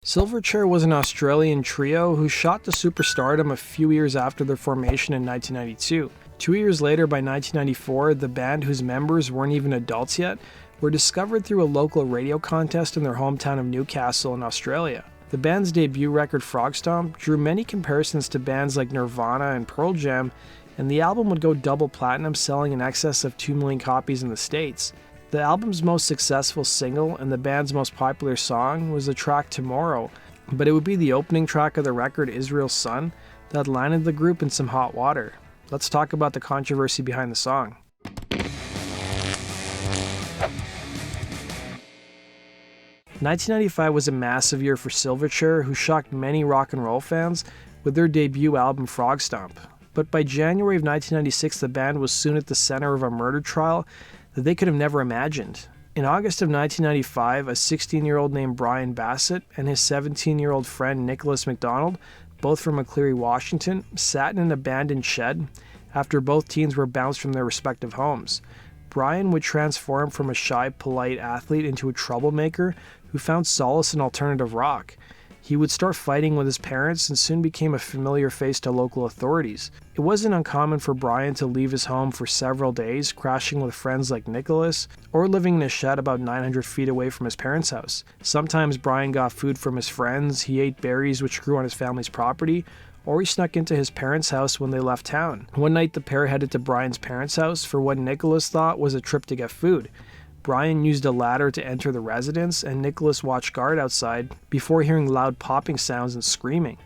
Silverchair was an Australian trio who shot to superstardom a few years after their formation in 1992. 2 years later, by 1994, the band, whose members weren't even adults yet, were discovered through a local radio contest in their hometown of Newcastle in Australia. The band's debut record, Frogstomp, drew many comparisons to bands like Nirvana and Pearl Jam, and the album would go double platinum, selling in excess of 2 million copies in the States. The album's most successful single and the band's most popular song was the track Tomorrow, but it would be the opening track of the record, Israel's Son, that landed the group in some hot water. Let's talk about the controversy behind the song. "1995 was a massive year for Silverchair, who shocked many rock and roll fans with their debut album Frogstomp. But by January of 1996, the band was soon at the center of a murder trial that they could have never imagined. In August of 1995, a 16-year-old named Brian Bassett and his 17-year-old friend Nicholas McDonald, both from McLeary, Washington, sat in an abandoned shed after both teens were bounced from their respective homes. Brian would transform from a shy, polite athlete into a troublemaker who found solace in alternative rock. He would start fighting with his parents and soon became a familiar face to local authorities. It wasn't uncommon for Brian to leave his home for several days, crashing with friends like Nicholas, or living in a shed about 900 feet away from his parents' house. Sometimes Brian got food from his friends, he ate berries which grew on his family's property, or he snuck into his parents' house when they left town. One night the pair headed to Brian's parents' house for what Nicholas thought was a trip to get food. Brian used a ladder to enter the residence, and Nicholas watched guard outside before hearing loud popping sounds and screaming.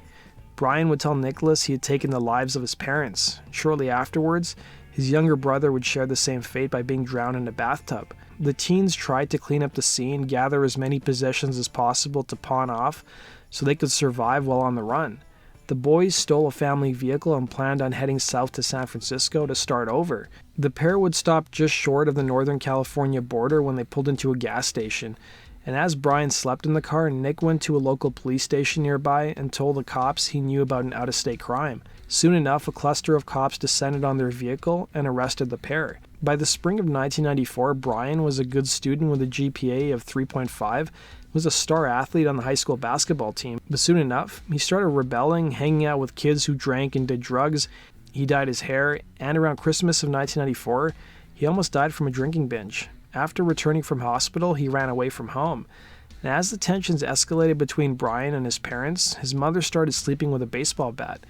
Brian would tell Nicholas he had taken the lives of his parents. Shortly afterwards, his younger brother would share the same fate by being drowned in a bathtub. The teens tried to clean up the scene, gather as many possessions as possible to pawn off so they could survive while on the run. The boys stole a family vehicle and planned on heading south to San Francisco to start over. The pair would stop just short of the Northern California border when they pulled into a gas station, and as Brian slept in the car, Nick went to a local police station nearby and told the cops he knew about an out-of-state crime. Soon enough, a cluster of cops descended on their vehicle and arrested the pair. By the spring of 1994, Brian was a good student with a GPA of 3.5, was a star athlete on the high school basketball team, but soon enough, he started rebelling, hanging out with kids who drank and did drugs. He dyed his hair, and around Christmas of 1994, he almost died from a drinking binge. After returning from hospital, he ran away from home. And as the tensions escalated between Brian and his parents, his mother started sleeping with a baseball bat.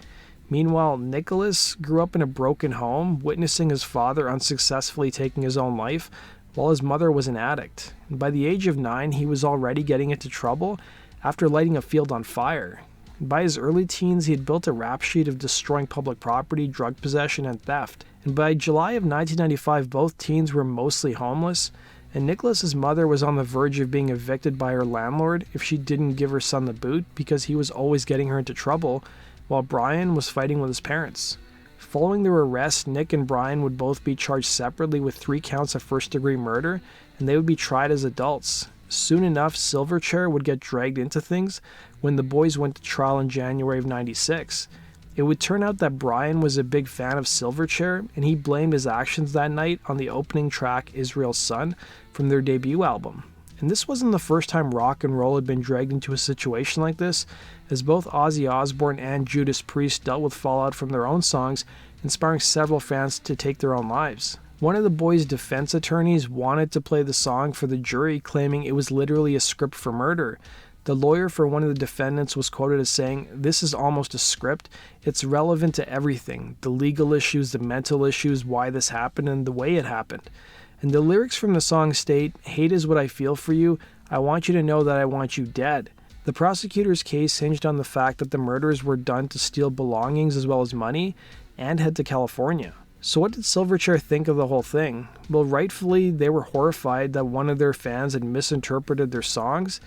Meanwhile, Nicholas grew up in a broken home, witnessing his father unsuccessfully taking his own life, while his mother was an addict. And by the age of 9, he was already getting into trouble after lighting a field on fire. By his early teens, he had built a rap sheet of destroying public property, drug possession, and theft. And by July of 1995, both teens were mostly homeless, and Nicholas's mother was on the verge of being evicted by her landlord if she didn't give her son the boot because he was always getting her into trouble, while Brian was fighting with his parents. Following their arrest, Nick and Brian would both be charged separately with 3 counts of first-degree murder, and they would be tried as adults. Soon enough, Silverchair would get dragged into things when the boys went to trial in January of 96. It would turn out that Brian was a big fan of Silverchair, and he blamed his actions that night on the opening track, Israel's Son, from their debut album. And this wasn't the first time rock and roll had been dragged into a situation like this, as both Ozzy Osbourne and Judas Priest dealt with fallout from their own songs, inspiring several fans to take their own lives. One of the boys' defense attorneys wanted to play the song for the jury, claiming it was literally a script for murder. The lawyer for one of the defendants was quoted as saying, "This is almost a script. It's relevant to everything, the legal issues, the mental issues, why this happened, and the way it happened." And the lyrics from the song state, "Hate is what I feel for you. I want you to know that I want you dead." The prosecutor's case hinged on the fact that the murders were done to steal belongings as well as money and head to California. So what did Silverchair think of the whole thing? Well, rightfully, they were horrified that one of their fans had misinterpreted their songs,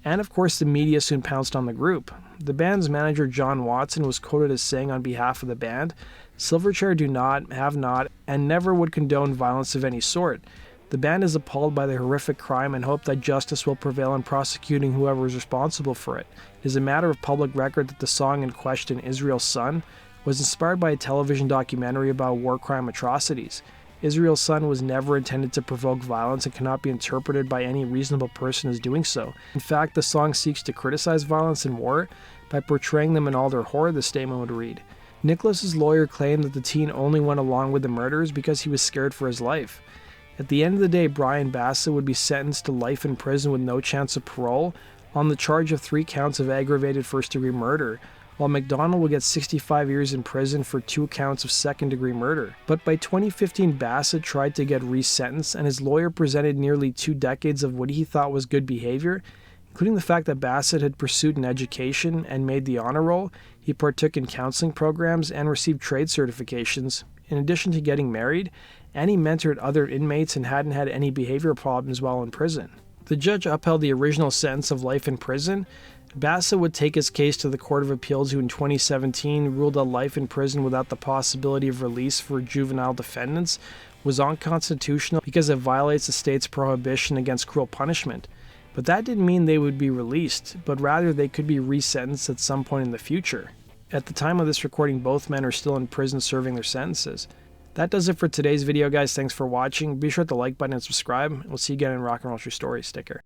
and of course the media soon pounced on the group. The band's manager John Watson was quoted as saying on behalf of the band, "Silverchair do not, have not, and never would condone violence of any sort. The band is appalled by the horrific crime and hope that justice will prevail in prosecuting whoever is responsible for it. It is a matter of public record that the song in question, Israel's Son, was inspired by a television documentary about war crime atrocities. Israel's son was never intended to provoke violence and cannot be interpreted by any reasonable person as doing so. In fact, the song seeks to criticize violence and war by portraying them in all their horror, the statement would read. Nicholas's lawyer claimed that the teen only went along with the murders because he was scared for his life. At the end of the day, Brian Bassett would be sentenced to life in prison with no chance of parole on the charge of 3 counts of aggravated first-degree murder, while McDonald will get 65 years in prison for 2 counts of second-degree murder. But by 2015, Bassett tried to get resentenced, and his lawyer presented nearly 2 decades of what he thought was good behavior, including the fact that Bassett had pursued an education and made the honor roll. He partook in counseling programs and received trade certifications, in addition to getting married, and he mentored other inmates and hadn't had any behavioral problems while in prison. The judge upheld the original sentence of life in prison. Bassett would take his case to the Court of Appeals, who in 2017 ruled that life in prison without the possibility of release for juvenile defendants was unconstitutional because it violates the state's prohibition against cruel punishment. But that didn't mean they would be released, but rather they could be resentenced at some point in the future. At the time of this recording, both men are still in prison serving their sentences. That does it for today's video, guys. Thanks for watching. Be sure to like button and subscribe. We'll see you again in Rock and Roll True Stories. Take care.